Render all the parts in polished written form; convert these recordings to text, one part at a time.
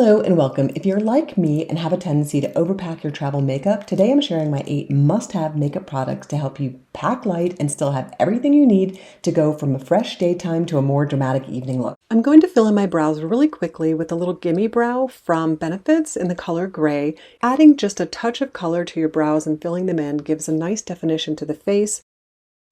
Hello and welcome. If you're like me and have a tendency to overpack your travel makeup, today I'm sharing my 8 must-have makeup products to help you pack light and still have everything you need to go from a fresh daytime to a more dramatic evening look. I'm going to fill in my brows really quickly with a little gimme brow from Benefits in the color gray. Adding just a touch of color to your brows and filling them in gives a nice definition to the face.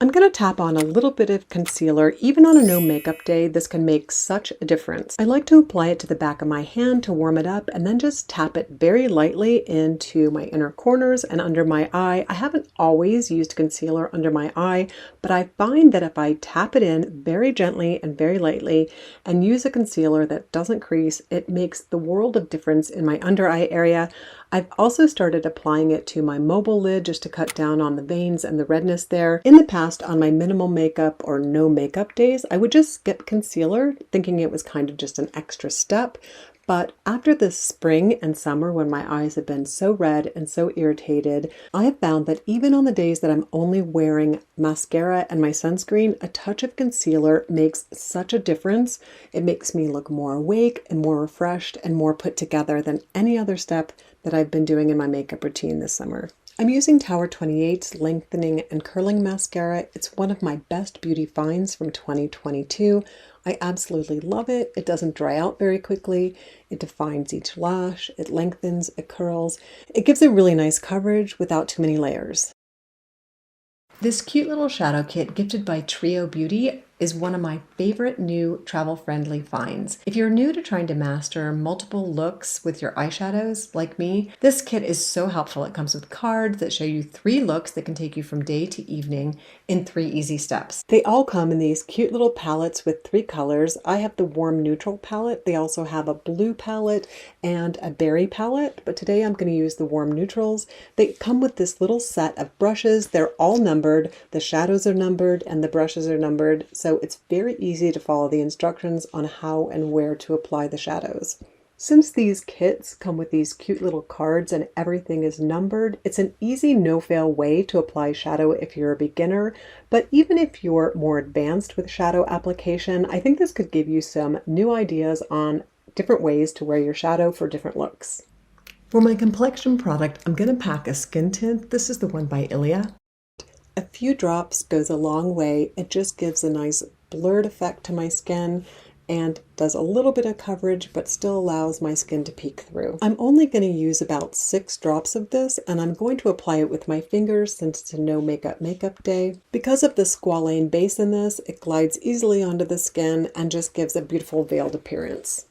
I'm going to tap on a little bit of concealer. Even on a no makeup day, this can make such a difference. I like to apply it to the back of my hand to warm it up and then just tap it very lightly into my inner corners and under my eye. I haven't always used concealer under my eye, but I find that if I tap it in very gently and very lightly and use a concealer that doesn't crease, it makes the world of difference in my under eye area. I've also started applying it to my mobile lid just to cut down on the veins and the redness there. In the past, on my minimal makeup or no makeup days, I would just skip concealer, thinking it was kind of just an extra step. But after this spring and summer, when my eyes have been so red and so irritated, I have found that even on the days that I'm only wearing mascara and my sunscreen, a touch of concealer makes such a difference. It makes me look more awake and more refreshed and more put together than any other step that I've been doing in my makeup routine this summer. I'm using Tower 28's Lengthening and Curling Mascara. It's one of my best beauty finds from 2022. I absolutely love it. It doesn't dry out very quickly. It defines each lash. It lengthens, it curls. It gives a really nice coverage without too many layers. This cute little shadow kit gifted by Trio Beauty is one of my favorite new travel-friendly finds. If you're new to trying to master multiple looks with your eyeshadows, like me, this kit is so helpful. It comes with cards that show you 3 looks that can take you from day to evening in 3 easy steps. They all come in these cute little palettes with 3 colors. I have the warm neutral palette. They also have a blue palette and a berry palette, but today I'm going to use the warm neutrals. They come with this little set of brushes. They're all numbered. The shadows are numbered and the brushes are numbered, so it's very easy to follow the instructions on how and where to apply the shadows. Since these kits come with these cute little cards and everything is numbered, it's an easy no-fail way to apply shadow if you're a beginner. But even if you're more advanced with shadow application, I think this could give you some new ideas on different ways to wear your shadow for different looks. For my complexion product, I'm going to pack a skin tint. This is the one by Ilia. A few drops goes a long way. It just gives a nice blurred effect to my skin and does a little bit of coverage but still allows my skin to peek through. I'm only going to use about 6 drops of this and I'm going to apply it with my fingers since it's a no makeup day. Because of the squalane base in this, it glides easily onto the skin and just gives a beautiful veiled appearance.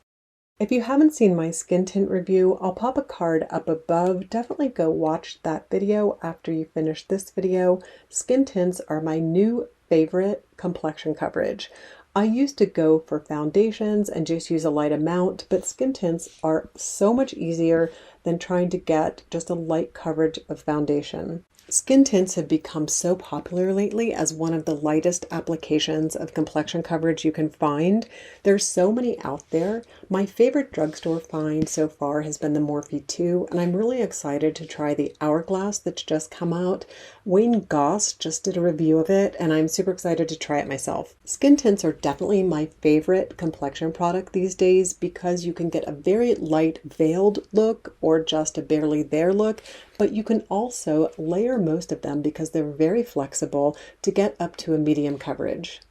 If you haven't seen my skin tint review, I'll pop a card up above. Definitely go watch that video after you finish this video. Skin tints are my new favorite complexion coverage. I used to go for foundations and just use a light amount, but skin tints are so much easier than trying to get just a light coverage of foundation. Skin tints have become so popular lately as one of the lightest applications of complexion coverage you can find. There's so many out there. My favorite drugstore find so far has been the Morphe 2, and I'm really excited to try the Hourglass that's just come out. Wayne Goss just did a review of it, and I'm super excited to try it myself. Skin tints are definitely my favorite complexion product these days because you can get a very light veiled look or just a barely there look, but you can also layer most of them because they're very flexible to get up to a medium coverage.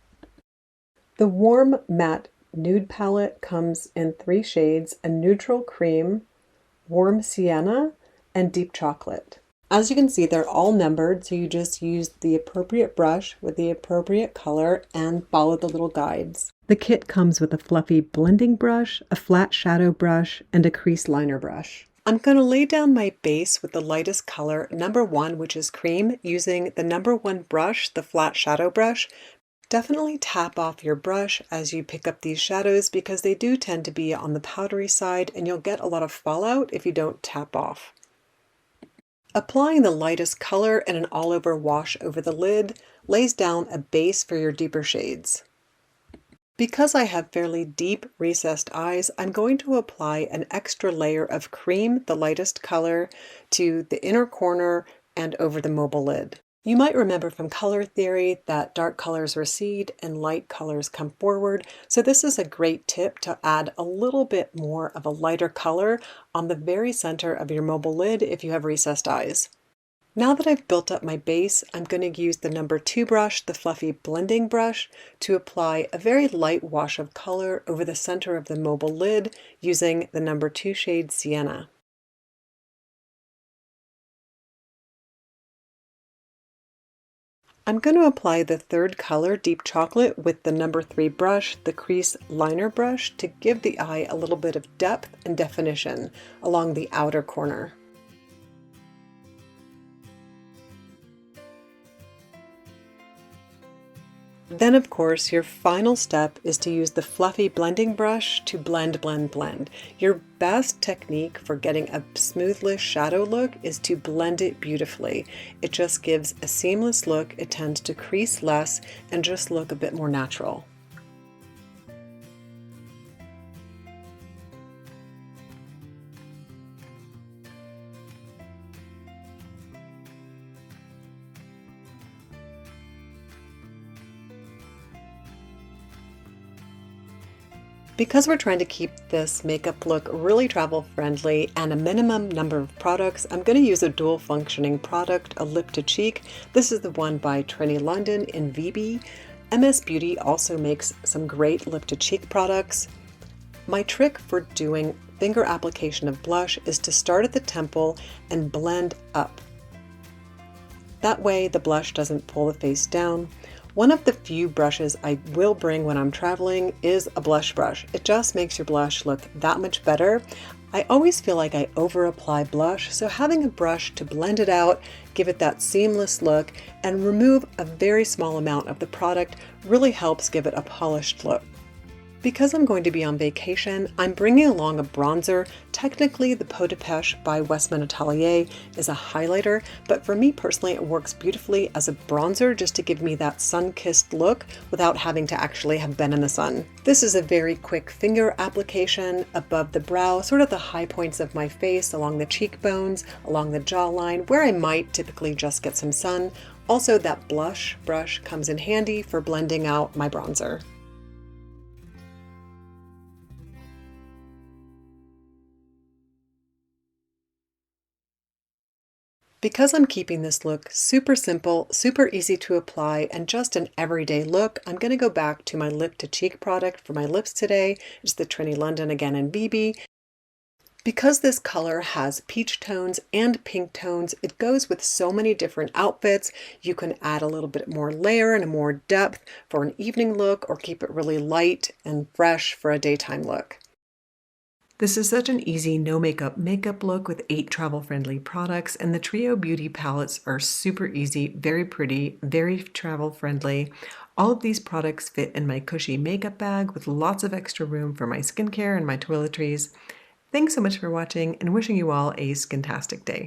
The Warm Matte Nude palette comes in 3 shades: a neutral cream, warm sienna, and deep chocolate. As you can see, they're all numbered, so you just use the appropriate brush with the appropriate color and follow the little guides. The kit comes with a fluffy blending brush, a flat shadow brush, and a crease liner brush. I'm going to lay down my base with the lightest color, number 1, which is cream, using the number 1 brush, the flat shadow brush. Definitely tap off your brush as you pick up these shadows because they do tend to be on the powdery side and you'll get a lot of fallout if you don't tap off. Applying the lightest color and an all-over wash over the lid lays down a base for your deeper shades. Because I have fairly deep recessed eyes, I'm going to apply an extra layer of cream, the lightest color, to the inner corner and over the mobile lid. You might remember from color theory that dark colors recede and light colors come forward, so this is a great tip to add a little bit more of a lighter color on the very center of your mobile lid if you have recessed eyes. Now that I've built up my base, I'm going to use the number 2 brush, the fluffy blending brush, to apply a very light wash of color over the center of the mobile lid using the number 2 shade Sienna. I'm going to apply the third color, Deep Chocolate, with the number 3 brush, the crease liner brush, to give the eye a little bit of depth and definition along the outer corner. Then, of course, your final step is to use the fluffy blending brush to blend, blend, blend. Your best technique for getting a smoothless shadow look is to blend it beautifully. It just gives a seamless look, it tends to crease less, and just look a bit more natural. Because we're trying to keep this makeup look really travel friendly and a minimum number of products, I'm going to use a dual functioning product, a lip to cheek. This is the one by Trinity London in VB. MS Beauty also makes some great lip to cheek products. My trick for doing finger application of blush is to start at the temple and blend up. That way the blush doesn't pull the face down. One of the few brushes I will bring when I'm traveling is a blush brush. It just makes your blush look that much better. I always feel like I over apply blush, so having a brush to blend it out, give it that seamless look, and remove a very small amount of the product really helps give it a polished look. Because I'm going to be on vacation, I'm bringing along a bronzer. Technically, the Peau de Pêche by Westman Atelier is a highlighter, but for me personally, it works beautifully as a bronzer just to give me that sun-kissed look without having to actually have been in the sun. This is a very quick finger application above the brow, sort of the high points of my face, along the cheekbones, along the jawline, where I might typically just get some sun. Also, that blush brush comes in handy for blending out my bronzer. Because I'm keeping this look super simple, super easy to apply, and just an everyday look, I'm going to go back to my lip to cheek product for my lips today. It's the Trinity London again in BB. Because this color has peach tones and pink tones, it goes with so many different outfits. You can add a little bit more layer and more depth for an evening look, or keep it really light and fresh for a daytime look. This is such an easy no makeup look with 8 travel-friendly products, and the Trio Beauty palettes are super easy, very pretty, very travel-friendly. All of these products fit in my cushy makeup bag with lots of extra room for my skincare and my toiletries. Thanks so much for watching, and wishing you all a skintastic day.